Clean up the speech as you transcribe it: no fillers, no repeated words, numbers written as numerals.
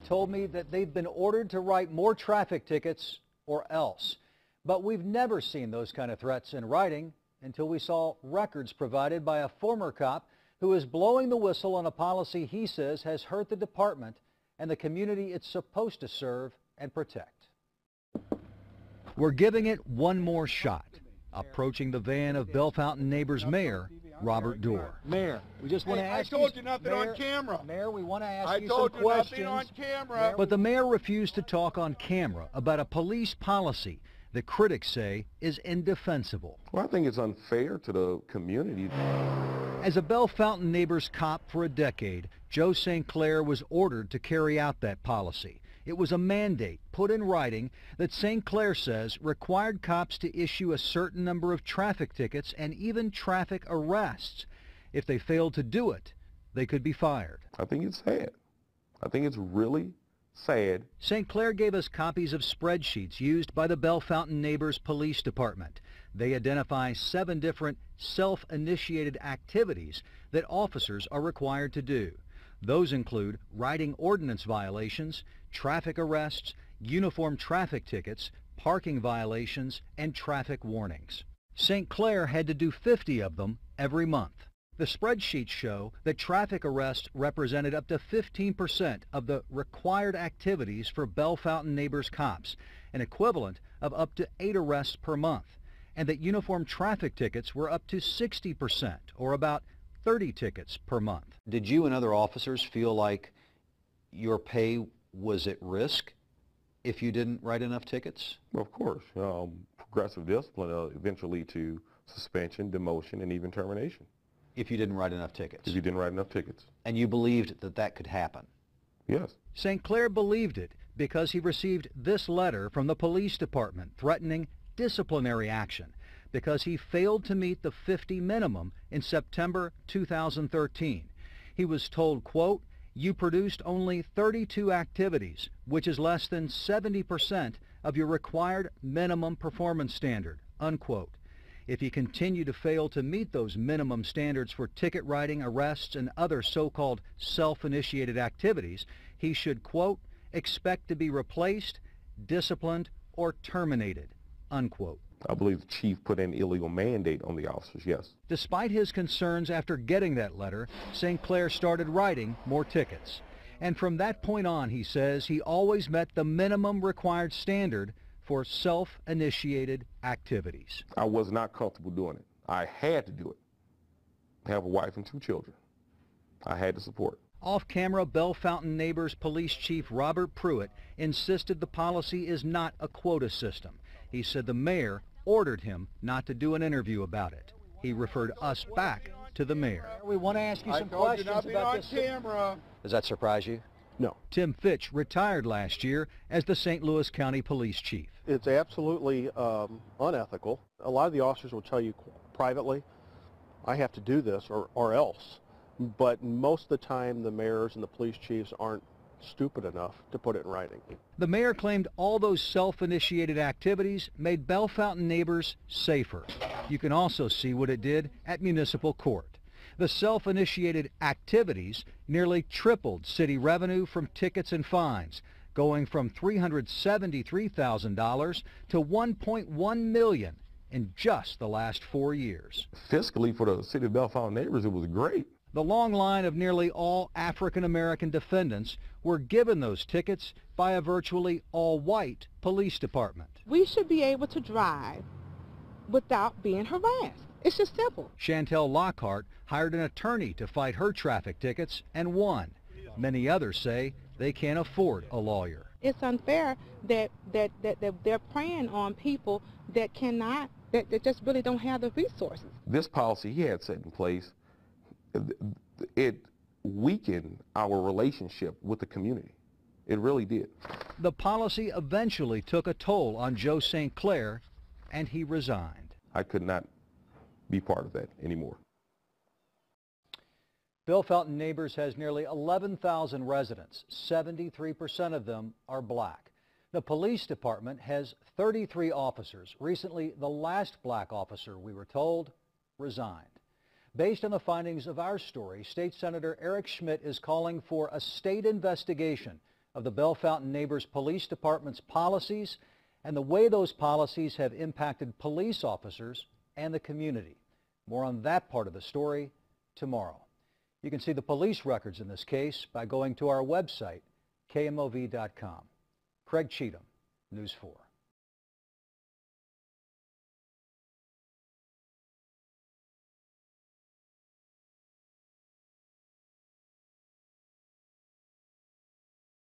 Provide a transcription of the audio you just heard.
told me that they've been ordered to write more traffic tickets or else. But we've never seen those kind of threats in writing until we saw records provided by a former cop who is blowing the whistle on a policy he says has hurt the department and the community it's supposed to serve and protect. We're giving it one more shot, approaching the van of Bellefontaine Neighbors Mayor Robert Dorr. Mayor, we just want to ask you... I told you nothing on camera. Mayor, we want to ask you some questions. I told you nothing on camera. But the mayor refused to talk on camera about a police policy that critics say is indefensible. Well, I think it's unfair to the community. As a Bellefontaine Neighbors cop for a decade, Joe St. Clair was ordered to carry out that policy. It was a mandate put in writing that St. Clair says required cops to issue a certain number of traffic tickets and even traffic arrests. If they failed to do it, they could be fired. I think it's sad. I think it's really sad. St. Clair gave us copies of spreadsheets used by the Bellefontaine Neighbors Police Department. They identify 7 different self-initiated activities that officers are required to do. Those include writing ordinance violations, traffic arrests, uniform traffic tickets, parking violations, and traffic warnings. St. Clair had to do 50 of them every month. The spreadsheets show that traffic arrests represented up to 15% of the required activities for Bellefontaine Neighbors cops, an equivalent of up to 8 arrests per month, and that uniform traffic tickets were up to 60%, or about 30 tickets per month. Did you and other officers feel like your pay was at risk if you didn't write enough tickets? Well, of course. Progressive discipline eventually to suspension, demotion, and even termination. If you didn't write enough tickets? If you didn't write enough tickets. And you believed that that could happen? Yes. St. Clair believed it because he received this letter from the police department threatening disciplinary action because he failed to meet the 50 minimum in September 2013. He was told, quote, "You produced only 32 activities, which is less than 70% of your required minimum performance standard," unquote. If he continued to fail to meet those minimum standards for ticket writing, arrests, and other so-called self-initiated activities, he should, quote, "expect to be replaced, disciplined, or terminated," unquote. I believe the chief put an illegal mandate on the officers, yes. Despite his concerns after getting that letter, St. Clair started writing more tickets. And from that point on, he says, he always met the minimum required standard for self-initiated activities. I was not comfortable doing it. I had to do it. I have a wife and 2 children. I had to support. Off-camera, Bellefontaine Neighbors Police Chief Robert Pruitt insisted the policy is not a quota system. He said the mayor ordered him not to do an interview about it. He referred us back to the mayor. We want to ask you some questions about this. Camera. Does that surprise you? No. Tim Fitch retired last year as the St. Louis County Police Chief. It's absolutely unethical. A lot of the officers will tell you privately, I have to do this or else. But most of the time, the mayors and the police chiefs aren't stupid enough to put it in writing. The mayor claimed all those self-initiated activities made Bellefontaine Neighbors safer. You can also see what it did at municipal court. The self-initiated activities nearly tripled city revenue from tickets and fines, going from $373,000 to $1.1 million in just the last 4 years. Fiscally, for the city of Bellefontaine Neighbors, it was great. The long line of nearly all African-American defendants were given those tickets by a virtually all-white police department. We should be able to drive without being harassed. It's just simple. Chantel Lockhart hired an attorney to fight her traffic tickets and won. Many others say they can't afford a lawyer. It's unfair that they're preying on people that cannot, that just really don't have the resources. This policy he had set in place, it weakened our relationship with the community. It really did. The policy eventually took a toll on Joe St. Clair, and he resigned. I could not be part of that anymore. Bellefontaine Neighbors has nearly 11,000 residents. 73% of them are black. The police department has 33 officers. Recently, the last black officer, we were told, resigned. Based on the findings of our story, State Senator Eric Schmidt is calling for a state investigation of the Bellefontaine Neighbors Police Department's policies and the way those policies have impacted police officers and the community. More on that part of the story tomorrow. You can see the police records in this case by going to our website, KMOV.com. Craig Cheatham, News 4.